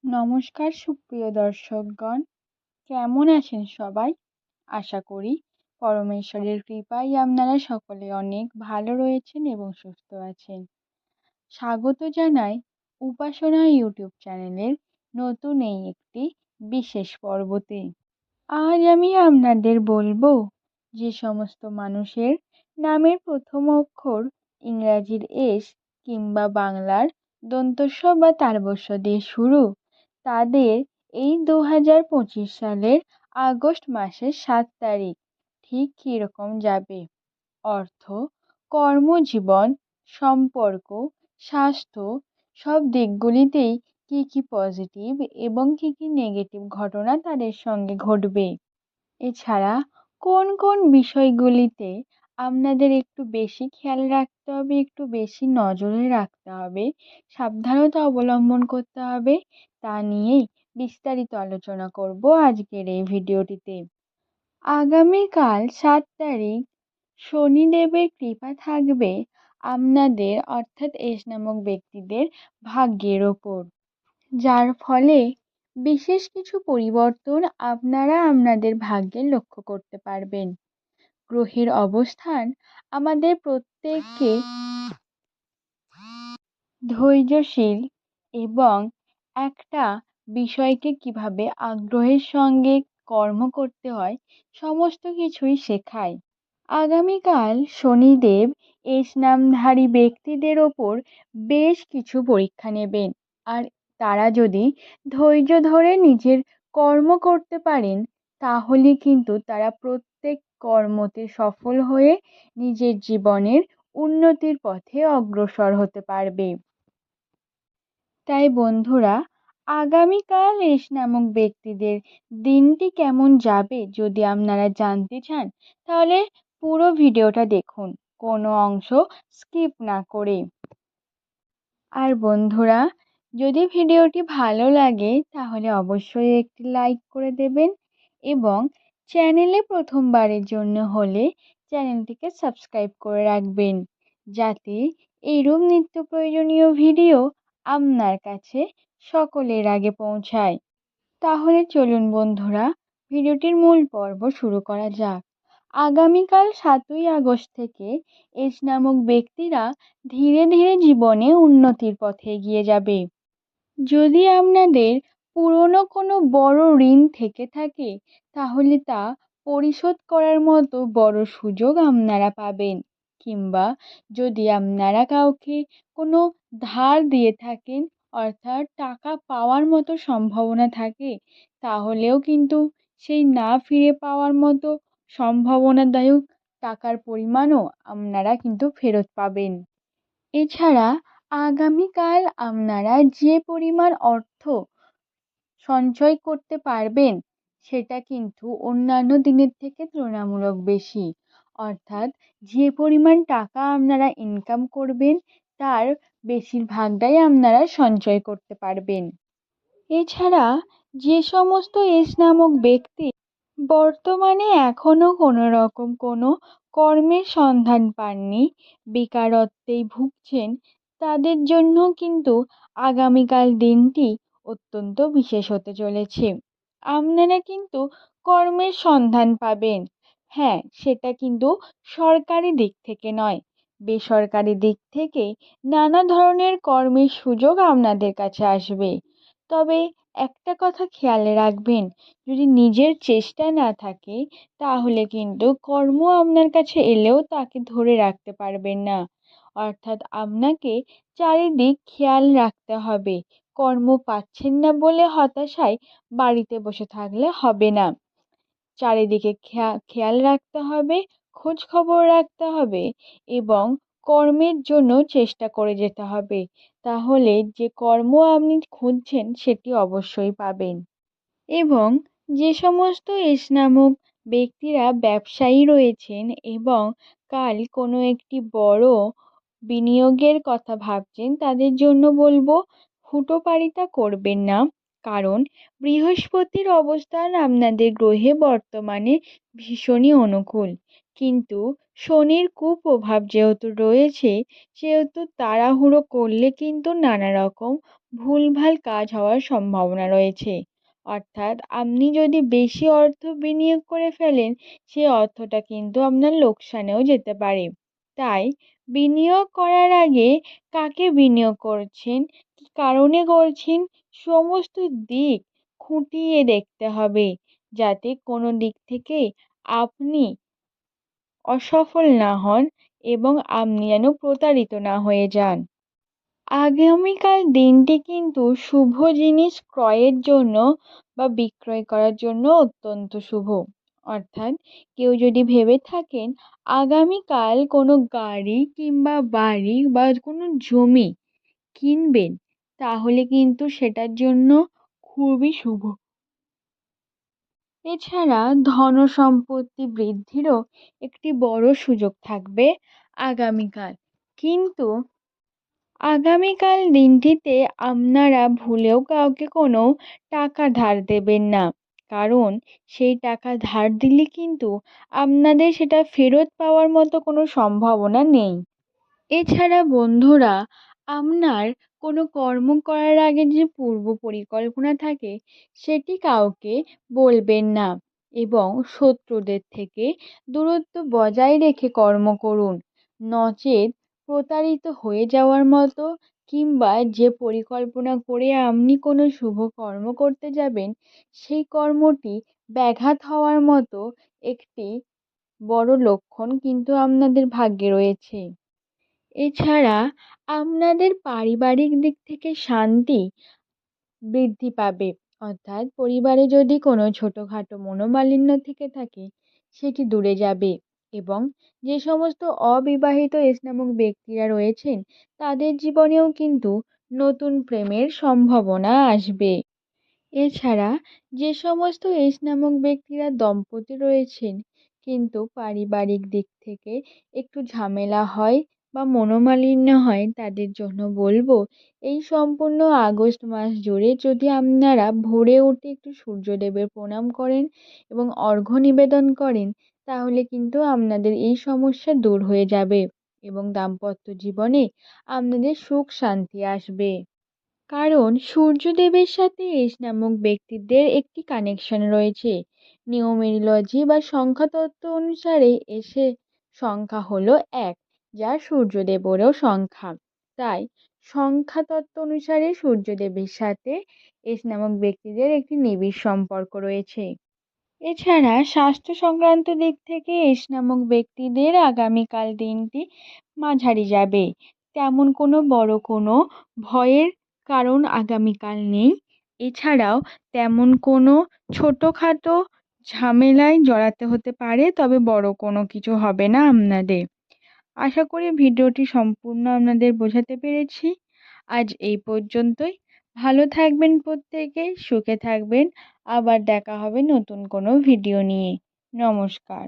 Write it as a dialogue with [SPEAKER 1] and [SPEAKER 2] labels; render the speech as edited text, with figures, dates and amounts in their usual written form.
[SPEAKER 1] নমস্কার সুপ্রিয় দর্শকগণ, কেমন আছেন সবাই? আশা করি পরমেশ্বরের কৃপায় আপনারা সকলে অনেক ভালো রয়েছেন এবং সুস্থ আছেন। স্বাগত জানাই উপাসনা ইউটিউব চ্যানেলের নতুন এই একটি বিশেষ পর্বতে। আজ আমি আপনাদের বলবো যে সমস্ত মানুষের নামের প্রথম অক্ষর ইংরাজির এস কিংবা বাংলার দন্তস্ব বা তালবস্য দিয়ে শুরু, তাদের এই 2025 সালের আগস্ট মাসের 7 তারিখ ঠিক কীরকম যাবে। অর্থ, কর্মজীবন, সম্পর্ক, স্বাস্থ্য সব দিকগুলিতেই কী কী পজিটিভ এবং কী কী নেগেটিভ ঘটনা তাদের সঙ্গে ঘটবে। এছাড়া কোন কোন বিষয়গুলিতে আপনাদের একটু বেশি খেয়াল রাখতে হবে, একটু বেশি নজরে রাখতে হবে, সাবধানতা অবলম্বন করতে হবে, তা নিয়েই বিস্তারিত আলোচনা করব আজকের এই ভিডিওটিতে। আগামীকাল 7 তারিখ শনিদেবের কৃপা থাকবে আপনাদের অর্থাৎ এস নামক ব্যক্তিদের ভাগ্যের ওপর, যার ফলে বিশেষ কিছু পরিবর্তন আপনারা আপনাদের ভাগ্যে লক্ষ্য করতে পারবেন। গ্রহের অবস্থান আমাদের প্রত্যেককে ধৈর্যশীল এবং একটা বিষয়কে কিভাবে আগ্রহের সঙ্গে কর্ম করতে হয় সমস্ত কিছুই শেখায়। আগামীকাল শনিদেব এস নামধারী ব্যক্তিদের ওপর বেশ কিছু পরীক্ষা নেবেন, আর তারা যদি ধৈর্য ধরে নিজের কর্ম করতে পারেন তাহলে কিন্তু তারা প্রত্যেক কর্মতে সফল হয়ে নিজের জীবনের উন্নতির পথে অগ্রসর হতে পারবে। তাই বন্ধুরা, আগামীকাল এস নামক ব্যক্তিদের দিনটি কেমন যাবে যদি আপনারা জানতে চান তাহলে পুরো ভিডিওটা দেখুন, কোনো অংশ স্কিপ না করে। আর বন্ধুরা, যদি ভিডিওটি ভালো লাগে তাহলে অবশ্যই একটি লাইক করে দেবেন এবং চ্যানেলে প্রথমবারের জন্য হলে চ্যানেলটিকে সাবস্ক্রাইব করে রাখবেন, যাতে এইরূপ নিত্য প্রয়োজনীয় ভিডিও আপনার কাছে সকলের আগে পৌঁছায়। তাহলে চলুন বন্ধুরা, ভিডিওটির মূল পর্ব শুরু করা যাক। আগামীকাল 7ই আগস্ট থেকে এস নামক ব্যক্তিরা ধীরে ধীরে জীবনে উন্নতির পথে এগিয়ে যাবে। যদি আপনাদের পুরনো কোনো বড় ঋণ থেকে থাকে তাহলে তা পরিশোধ করার মতো বড় সুযোগ আপনারা পাবেন, কিংবা যদি আপনারা কাউকে কোনো ধার দিয়ে থাকেন অর্থাৎ টাকা পাওয়ার মতো সম্ভাবনা থাকে তাহলেও কিন্তু সেই না ফিরে পাওয়ার মতো সম্ভাবনাদায়ক টাকার পরিমাণও আপনারা কিন্তু ফেরত পাবেন। এছাড়া আগামীকাল আপনারা যে পরিমাণ অর্থ সঞ্চয় করতে পারবেন সেটা কিন্তু অন্যান্য দিনের থেকে তুলনামূলক বেশি, অর্থাৎ যে পরিমাণ টাকা আপনারা ইনকাম করবেন তার বেশিরভাগটাই আপনারা সঞ্চয় করতে পারবেন। এছাড়া যে সমস্ত এস নামক ব্যক্তি বর্তমানে এখনও কোনো রকম কোনো কর্মের সন্ধান পাননি, বেকারত্বেই ভুগছেন, তাদের জন্য কিন্তু আগামীকাল দিনটি অত্যন্ত বিশেষ হতে চলেছে। আপনারা কিন্তু কর্মের সন্ধান পাবেন, হ্যাঁ, সেটা কিন্তু সরকারি দিক থেকে নয়, বেসরকারি দিক থেকে নানা ধরনের কর্মের সুযোগ আপনাদের কাছে আসবে। তবে একটা কথা খেয়াল রাখবেন, যদি নিজের চেষ্টা না থাকে তাহলে কিন্তু কর্ম আপনার কাছে এলেও তাকে ধরে রাখতে পারবেন না, অর্থাৎ আপনাকে চারিদিক খেয়াল রাখতে হবে। কর্ম পাচ্ছেন না বলে হতাশায় বাড়িতে বসে থাকলে হবে না, চারিদিকে খেয়াল রাখতে হবে, খোঁজ খবর রাখতে হবে এবং কর্মের জন্য চেষ্টা করে যেতে হবে, তাহলে যে কর্ম আপনি খুঁজছেন সেটি অবশ্যই পাবেন। এবং যে সমস্ত এস নামক ব্যক্তিরা ব্যবসায়ী রয়েছেন এবং কাল কোনো একটি বড় বিনিয়োগের কথা ভাবছেন তাদের জন্য বলবো হুটোপারিতা করবেন না, কারণ বৃহস্পতির অবস্থান আপনাদের গ্রহে বর্তমানে ভীষণই অনুকূল, কিন্তু শনির কুপ্রভাব যেহেতু রয়েছে সেহেতু তাড়াহুড়ো করলে কিন্তু নানা রকম ভুলভাল কাজ হওয়ার সম্ভাবনা রয়েছে। অর্থাৎ আপনি যদি বেশি অর্থ বিনিয়োগ করে ফেলেন, সেই অর্থটা কিন্তু আপনার লোকসানেও যেতে পারে। তাই বিনিয়োগ করার আগে কাকে বিনিয়োগ করছেন, কী কারণে করছেন, সমস্ত দিক খুঁটিয়ে দেখতে হবে, যাতে কোনো দিক থেকে আপনি অসফল না হন এবং আপনি যেন প্রতারিত না হয়ে যান। আগামীকাল দিনটি কিন্তু শুভ জিনিস ক্রয়ের জন্য বা বিক্রয় করার জন্য অত্যন্ত শুভ। অর্থাৎ কেউ যদি ভেবে থাকেন আগামীকাল কোনো গাড়ি কিংবা বাড়ি বা কোনো জমি কিনবেন, তাহলে কিন্তু সেটার জন্য খুবই শুভ। এছাড়া ধন সম্পত্তি বৃদ্ধিরও একটি বড় সুযোগ থাকবে আগামীকাল। কিন্তু আগামীকাল দিনটিতে আপনারা ভুলেও কাউকে কোনো টাকা ধার দেবেন না, কারণ সেই টাকা ধার দিলে কিন্তু আপনাদের সেটা ফেরত পাওয়ার মতো কোনো সম্ভাবনা নেই। এছাড়া বন্ধুরা, আপনার কোনো কর্ম করার আগে যে পূর্ব পরিকল্পনা থাকে সেটি কাউকে বলবেন না এবং শত্রুদের থেকে দূরত্ব বজায় রেখে কর্ম করুন, নচেৎ প্রতারিত হয়ে যাওয়ার মতো কিংবা যে পরিকল্পনা করে আপনি কোনো শুভ কর্ম করতে যাবেন সেই কর্মটি ব্যাঘাত হওয়ার মতো একটি বড় লক্ষণ কিন্তু আপনাদের ভাগ্যে রয়েছে। এছাড়া আপনাদের পারিবারিক দিক থেকে শান্তি বৃদ্ধি পাবে। অর্থাৎ পরিবারে যদি কোনো ছোটোখাটো মনোমালিন্য থেকে থাকে সেটি দূরে যাবে এবং যে সমস্ত অবিবাহিত এস নামক ব্যক্তিরা রয়েছেন তাদের জীবনেও কিন্তু নতুন প্রেমের সম্ভাবনা আসবে। এছাড়া যে সমস্ত এস নামক ব্যক্তিরা দম্পতি রয়েছেন কিন্তু পারিবারিক দিক থেকে একটু ঝামেলা হয় বা মনোমালিন্য হয়, তাদের জন্য বলবো এই সম্পূর্ণ আগস্ট মাস জুড়ে যদি আপনারা ভোরে উঠে একটু সূর্যদেবের প্রণাম করেন এবং অর্ঘ্য নিবেদন করেন, তাহলে কিন্তু আপনাদের এই সমস্যা দূর হয়ে যাবে এবং দাম্পত্য জীবনে আপনাদের সুখ শান্তি আসবে। কারণ সূর্যদেবের সাথে এস নামক ব্যক্তিদের একটি কানেকশন রয়েছে। নিউমেরোলজি বা সংখ্যাতত্ত্ব অনুসারে এসে সংখ্যা হলো ১, যা সূর্যদেবেরও সংখ্যা। তাই সংখ্যাতত্ত্ব অনুসারে সূর্যদেবের সাথে এস নামক ব্যক্তিদের একটি নিবিড় সম্পর্ক রয়েছে। এছাড়া স্বাস্থ্য সংক্রান্ত দিক থেকে এস নামক ব্যক্তিদের আগামীকাল দিনটি মাঝারি যাবে। তেমন কোনো বড় কোনো ভয়ের কারণ আগামীকাল নেই। এছাড়াও তেমন কোনো ছোটোখাটো ঝামেলায় জড়াতে হতে পারে, তবে বড় কোনো কিছু হবে না আপনাদের। আশা করি ভিডিওটি সম্পূর্ণ আপনাদের বোঝাতে পেরেছি। আজ এই পর্যন্তই। ভালো থাকবেন প্রত্যেকে, সুখে থাকবেন। আবার দেখা হবে নতুন কোনো ভিডিও নিয়ে। নমস্কার।